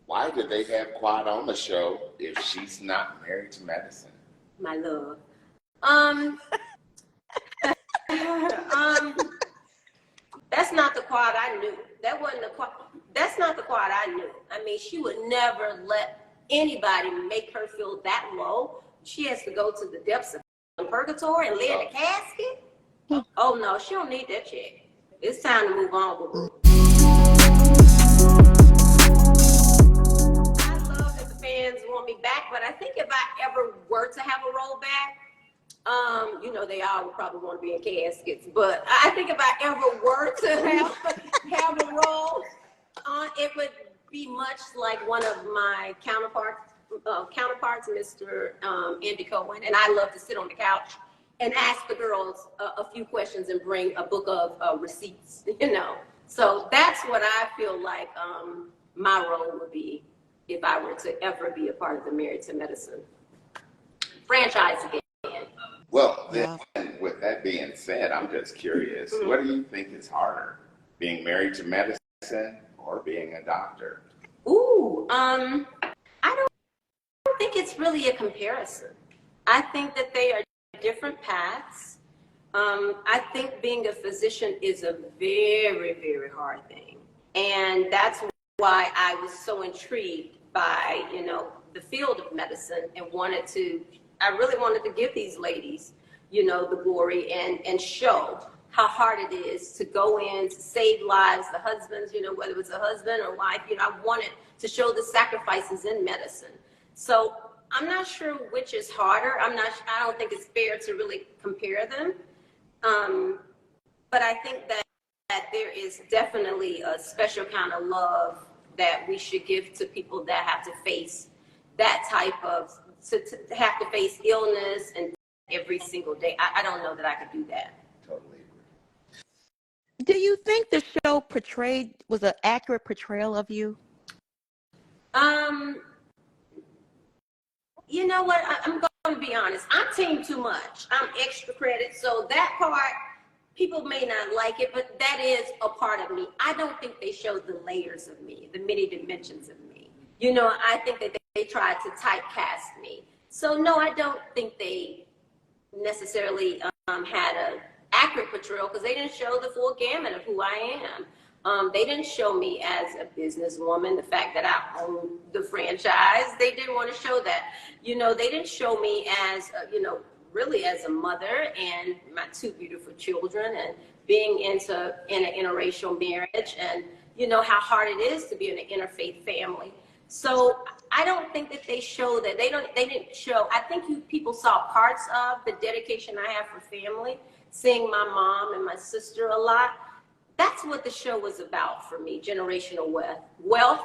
Why did they have Quad on the show if she's not married to medicine? My love. That's not the Quad I knew. That wasn't the Quad. That's not the Quad I knew. I mean, she would never let anybody make her feel that low. She has to go to the depths of purgatory and lay in a casket. Oh no, she don't need that check. It's time to move on with her. I love that the fans want me back, but I think if I ever were to have a role back, you know, they all would probably want to be in caskets, but I think if I ever were to have a role, it would be much like one of my counterparts, Mr. Andy Cohen, and I love to sit on the couch and ask the girls a few questions and bring a book of receipts, you know. So that's what I feel like my role would be if I were to ever be a part of the Married to Medicine franchise again. Well, then, with that being said, I'm just curious, what do you think is harder, being married to medicine or being a doctor? Ooh, I don't think it's really a comparison. I think that they are different paths. I think being a physician is a very, very hard thing. And that's why I was so intrigued by, you know, the field of medicine and I really wanted to give these ladies, you know, the glory and show how hard it is to go in to save lives, the husbands, you know, whether it's a husband or wife, you know, I wanted to show the sacrifices in medicine. So I'm not sure which is harder. I don't think it's fair to really compare them. But I think that there is definitely a special kind of love that we should give to people that have to face that type of, to have to face illness and every single day. I don't know that I could do that. Totally agree. Do you think the show was an accurate portrayal of you? You know what? I'm going to be honest. I'm team too much. I'm extra credit. So that part, people may not like it, but that is a part of me. I don't think they showed the layers of me, the many dimensions of me. You know, I think that they tried to typecast me. So no, I don't think they necessarily had an accurate portrayal because they didn't show the full gamut of who I am. They didn't show me as a businesswoman, the fact that I own the franchise. They didn't want to show that. You know, they didn't show me as, you know, really as a mother and my two beautiful children and being in an interracial marriage and, you know, how hard it is to be in an interfaith family. So I don't think that they show that. They didn't show. I think people saw parts of the dedication I have for family, seeing my mom and my sister a lot. That's what the show was about for me, generational wealth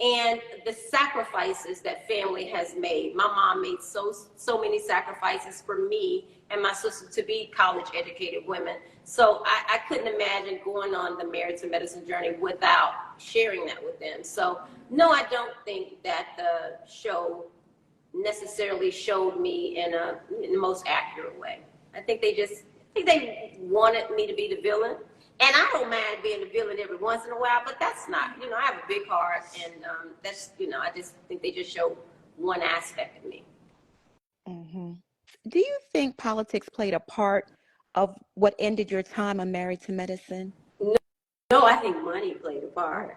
and the sacrifices that family has made. My mom made so many sacrifices for me and my sister to be college educated women. So I couldn't imagine going on the Married to Medicine journey without sharing that with them. So no, I don't think that the show necessarily showed me in the most accurate way. I think they wanted me to be the villain. And I don't mind being the villain every once in a while, but that's not, you know, I have a big heart and that's, you know, I just think they just show one aspect of me. Mm-hmm. Do you think politics played a part of what ended your time on Married to Medicine? No, I think money played a part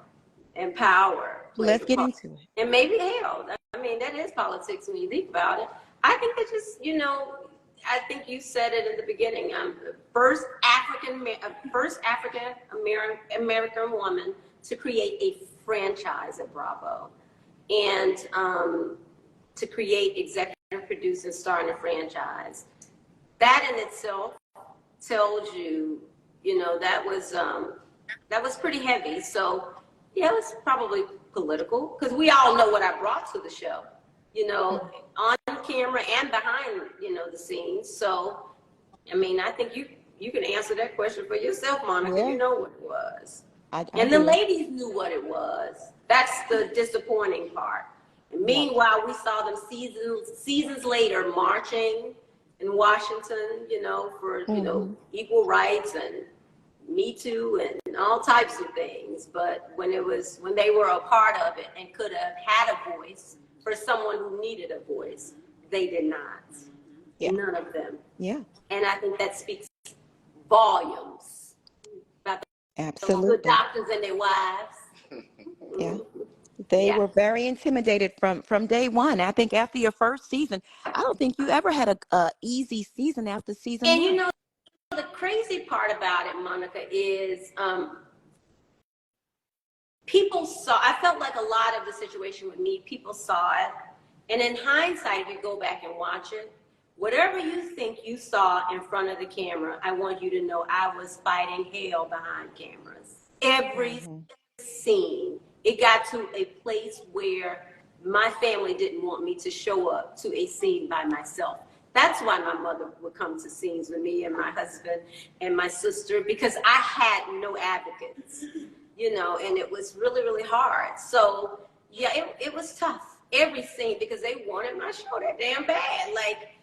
and power. Let's get into it. And maybe hell. I mean, that is politics when you think about it. I think that just, you know, I think you said it in the beginning. I'm the first African American woman to create a franchise at Bravo, and to create, executive produce, and star in a franchise. That in itself tells you, you know, that was pretty heavy. So yeah, it was probably political because we all know what I brought to the show. You know, on camera and behind, you know, the scenes. So, I mean, I think you can answer that question for yourself, Monica. Yeah. You know what it was. And the ladies knew what it was. That's the disappointing part. And meanwhile, we saw them seasons later marching in Washington, you know, for, you know, equal rights and, Me Too and all types of things. But when they were a part of it and could have had a voice for someone who needed a voice, they did not. Yeah. None of them. Yeah. And I think that speaks volumes about those good Absolutely. doctors and their wives. Yeah. They Yeah. were very intimidated from day one. I think after your first season, I don't think you ever had a easy season after season And one. you know, the crazy part about it, Monica, is people saw, I felt like a lot of the situation with me, people saw it. And in hindsight, if you go back and watch it, whatever you think you saw in front of the camera, I want you to know I was fighting hell behind cameras. Every scene, it got to a place where my family didn't want me to show up to a scene by myself. That's why my mother would come to scenes with me and my husband and my sister, because I had no advocates, you know, and it was really, really hard. So yeah, it was tough, every scene, because they wanted my show that damn bad. Like,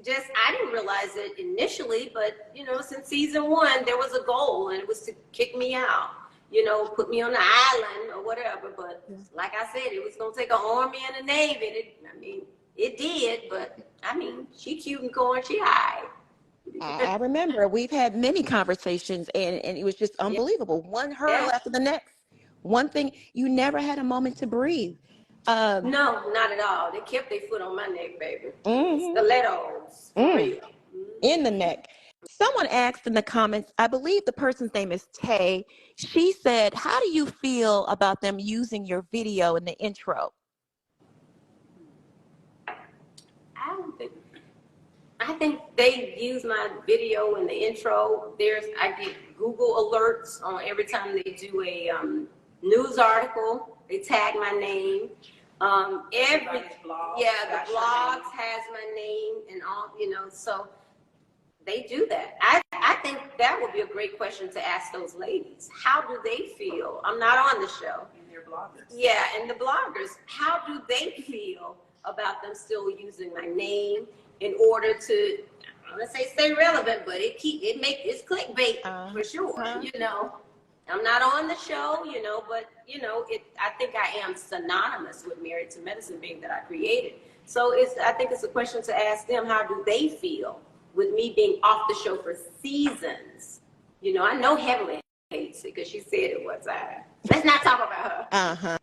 just, I didn't realize it initially, but you know, since season one, there was a goal, and it was to kick me out, you know, put me on the island or whatever. But like I said, it was gonna take an army and a navy. It did, but I mean, she cute and cool and she high. I remember we've had many conversations, and it was just unbelievable. One hurdle Yeah. after the next. One thing, you never had a moment to breathe. No, not at all. They kept their foot on my neck, baby. Mhm. Stilettos, for real. In the neck. Someone asked in the comments, I believe the person's name is Tay. She said, how do you feel about them using your video in the intro? I think they use my video in the intro. I get Google alerts on every time they do a news article. They tag my name. The blogs has my name and all, you know, so they do that. I think that would be a great question to ask those ladies. How do they feel? I'm not on the show. And their bloggers. Yeah, and the bloggers, how do they feel about them still using my name in order to, I'm gonna say stay relevant, but it's clickbait for sure. You know, I'm not on the show, you know, but you know, I think I am synonymous with Married to Medicine, being that I created. So I think it's a question to ask them, how do they feel with me being off the show for seasons? You know, I know Heavenly hates it because she said it one time. Let's not talk about her.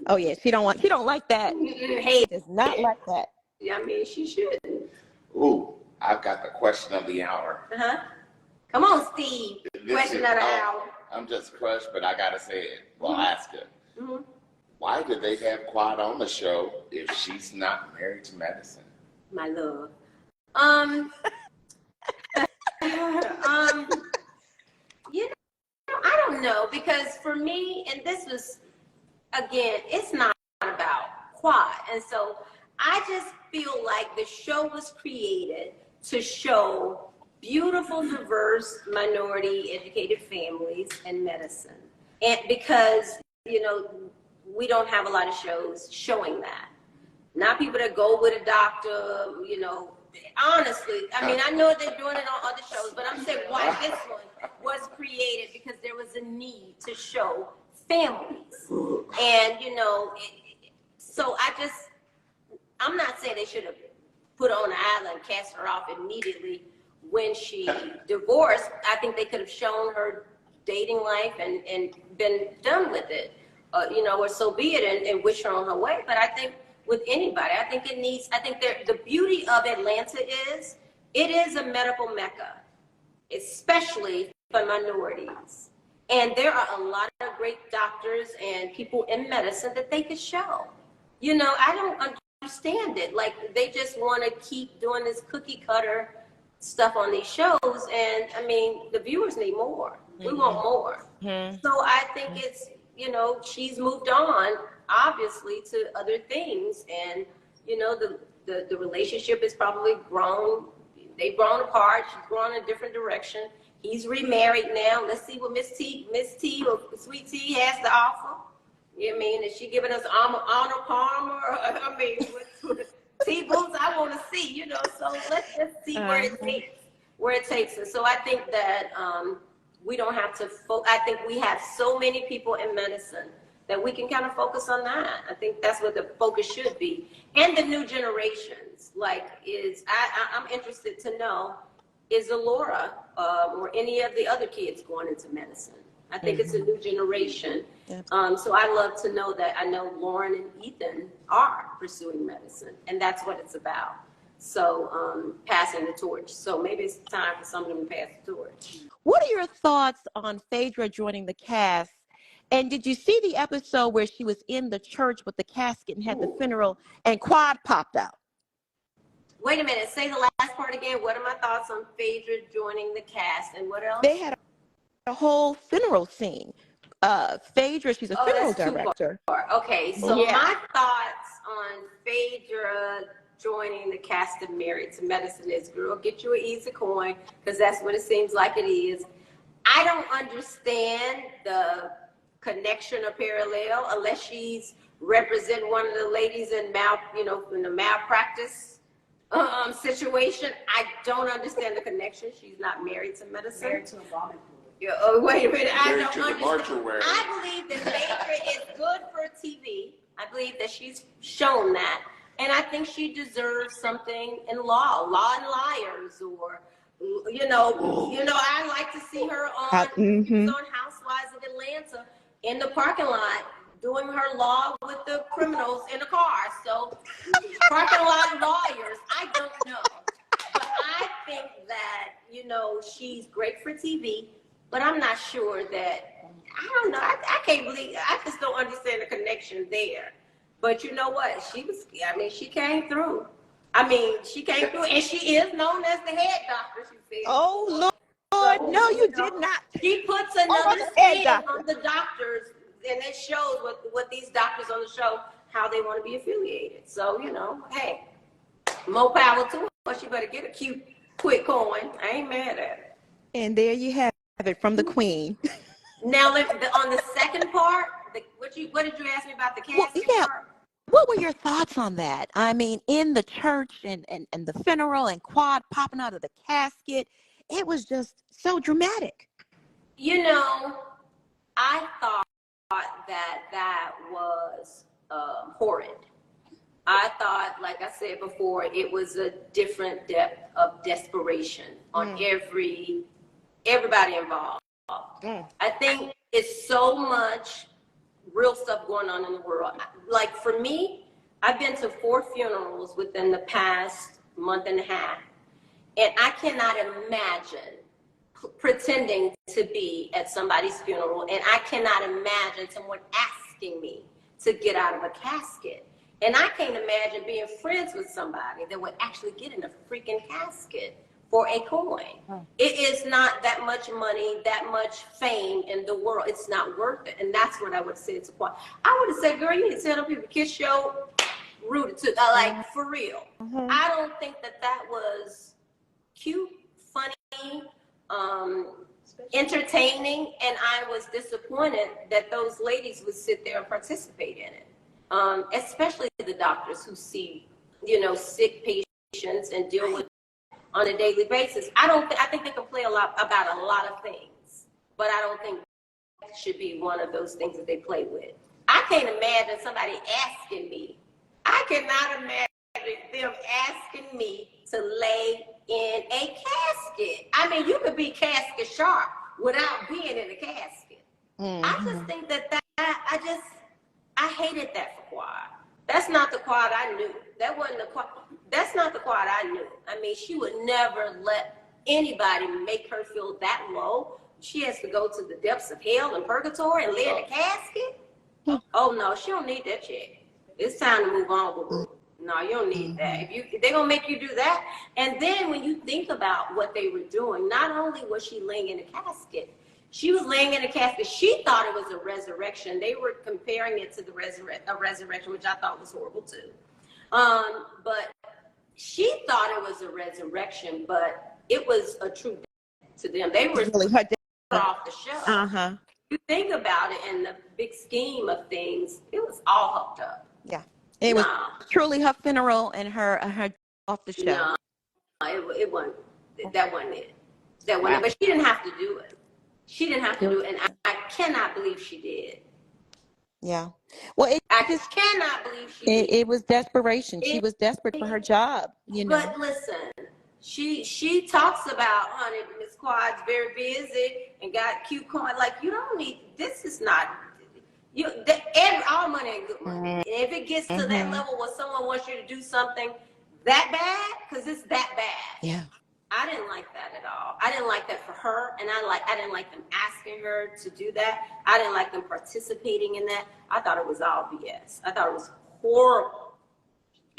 Oh yeah, she don't like that. Hey, Does not like that. Yeah, I mean, she shouldn't. Ooh, I've got the question of the hour. Come on, Steve. Question of the hour. I'm just crushed, but I gotta say it. Well, ask it. Why did they have Quad on the show if she's not married to medicine? My love. You know, I don't know, because for me, and this was, again, it's not about Quad. And so I just feel like the show was created to show beautiful, diverse, minority educated families in medicine. And because, you know, we don't have a lot of shows showing that. Not people that go with a doctor, you know. Honestly, I mean, I know they're doing it on other shows, but I'm saying why this one was created, because there was a need to show families. And, you know, so I'm not saying they should have put her on the island and cast her off immediately when she divorced. I think they could have shown her dating life and been done with it, you know, or so be it, and wish her on her way. But I think with anybody, I think the beauty of Atlanta is, it is a medical mecca, especially for minorities. And there are a lot of great doctors and people in medicine that they could show. You know, I don't understand it. Like, they just want to keep doing this cookie cutter stuff on these shows. And I mean, the viewers need more. We want more. So I think it's, you know, she's moved on, obviously, to other things. And, you know, the relationship has probably grown. They've grown apart. She's grown in a different direction. He's remarried now. Let's see what Miss T or Sweet T has to offer. You know what I mean? Is she giving us honor palmer? I mean, with T-boots, I want to see, you know. So let's just see where it takes us. So I think that we don't have to, I think we have so many people in medicine that we can kind of focus on that. I think that's what the focus should be. And the new generations, like I'm interested to know, is Alora or any of the other kids going into medicine? I think it's a new generation. So I love to know that. I know Lauren and Ethan are pursuing medicine, and that's what it's about. So passing the torch. So maybe it's time for some of them to pass the torch. What are your thoughts on Phaedra joining the cast? And did you see the episode where she was in the church with the casket and had the funeral and Quad popped out? Wait a minute. Say the last part again. What are my thoughts on Phaedra joining the cast, and what else? They had a whole funeral scene. Phaedra, she's a funeral director. Okay, so my thoughts on Phaedra joining the cast of Married to Medicine is, girl, get you an easy coin, because that's what it seems like it is. I don't understand the connection or parallel unless she's representing one of the ladies in in the malpractice situation. I don't understand the connection. She's not married to medicine. Married to a vomit pool. Yeah, oh, wait a minute. I Married don't to the understand. mortuary. I believe that Phaedra is good for TV. I believe that she's shown that. And I think she deserves something in Law and Liars, or, I like to see her on Housewives of Atlanta in the parking lot doing her law with the criminals in the car. So parking lot lawyers, I don't know. But I think that, she's great for TV, but I'm not sure that, I don't know. I can't believe, I just don't understand the connection there. But you know what? She came through. She came through, and she is known as the head doctor, she said. Oh, Lord. So, no, you did not. She puts another spin on the doctors, and it shows what these doctors on the show, how they want to be affiliated. So, hey, more power to her. But she better get a cute, quick coin. I ain't mad at it. And there you have it from the queen. Now, on the second part, what did you ask me about the casket part? What were your thoughts on that? In the church and the funeral and Quad popping out of the casket, it was just so dramatic. I thought that was horrid. I thought, like I said before, it was a different depth of desperation on everybody involved. I think it's so much real stuff going on in the world. Like for me, I've been to 4 funerals within the past month and a half, and I cannot imagine pretending to be at somebody's funeral, and I cannot imagine someone asking me to get out of a casket. And I can't imagine being friends with somebody that would actually get in a freaking casket for a coin. It is not that much money, that much fame in the world. It's not worth it. And that's what I would say to Quad. I would have said, girl, you need to tell them people kiss your rooted to, like, for real. I don't think that was cute, funny, entertaining, and I was disappointed that those ladies would sit there and participate in it. Especially the doctors who see, sick patients and deal with on a daily basis. I think they can play about a lot of things, but I don't think that should be one of those things that they play with. I can't imagine somebody asking me. I cannot imagine them asking me to lay in a casket. You could be casket sharp without being in a casket. I just think that I hated that for Quad. That's not the Quad I knew. That wasn't the Quad. That's not the Quad I knew. She would never let anybody make her feel that low. She has to go to the depths of hell and purgatory and lay in a casket. Oh no, she don't need that chick. It's time to move on. No, you don't need that. If they're gonna make you do that. And then when you think about what they were doing, not only was she laying in a casket, she was laying in a casket. She thought it was a resurrection. They were comparing it to a resurrection, which I thought was horrible too. But she thought it was a resurrection, but it was a true death to them. They were really her off the show. You think about it in the big scheme of things, it was all hooked up. Yeah, it was truly her funeral and her off the show. No, it wasn't. That wasn't it. But she didn't have to do it. She didn't have to do it, and I cannot believe she did. Yeah. Well, I cannot believe she did. It was desperation. She was desperate for her job, you know. But listen, she talks about, honey, Miss Quad's very busy and got cute coin. Like, you don't need, this is not, all money ain't good money. And if it gets to that level where someone wants you to do something that bad, because it's that bad. Yeah. I didn't like that at all. I didn't like that for her, and I didn't like them asking her to do that. I didn't like them participating in that. I thought it was all BS. I thought it was horrible.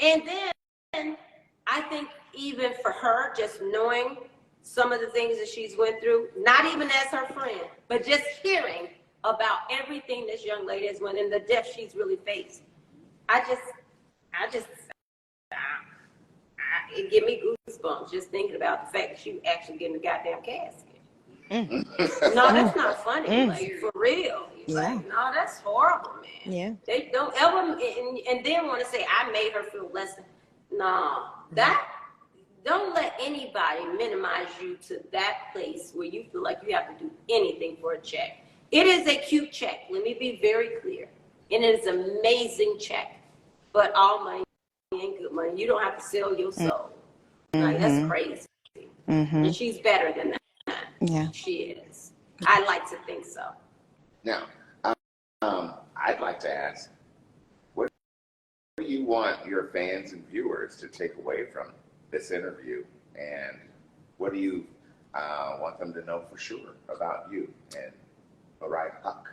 And then I think even for her, just knowing some of the things that she's went through, not even as her friend, but just hearing about everything this young lady has went and the death she's really faced. It give me goosebumps just thinking about the fact that she actually getting the goddamn casket. No, that's not funny. Like, for real. Like, no, that's horrible, man. Yeah. They don't ever, and then want to say, I made her feel less than. No, don't let anybody minimize you to that place where you feel like you have to do anything for a check. It is a cute check. Let me be very clear. And it is an amazing check. But all money ain't good money. You don't have to sell your soul. Like, that's crazy. And she's better than that. Yeah. She is. I like to think so. Now, I'd like to ask, what do you want your fans and viewers to take away from this interview? And what do you want them to know for sure about you and Mariah Huq?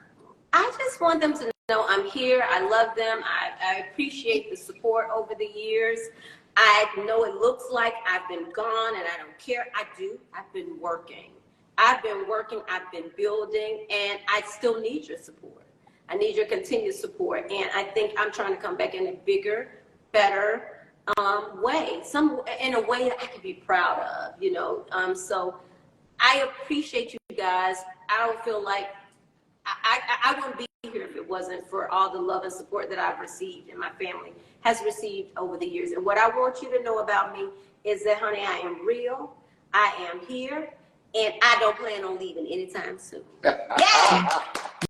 I just want them to know I'm here. I love them. I appreciate the support over the years. I know it looks like I've been gone and I don't care. I do. I've been working. I've been building, and I still need your support. I need your continued support. And I think I'm trying to come back in a bigger, better way. In a way that I can be proud of, you know. So I appreciate you guys. I don't feel like I wouldn't be here if it wasn't for all the love and support that I've received and my family has received over the years. And what I want you to know about me is that, honey, I am real. I am here. And I don't plan on leaving anytime soon. Yeah.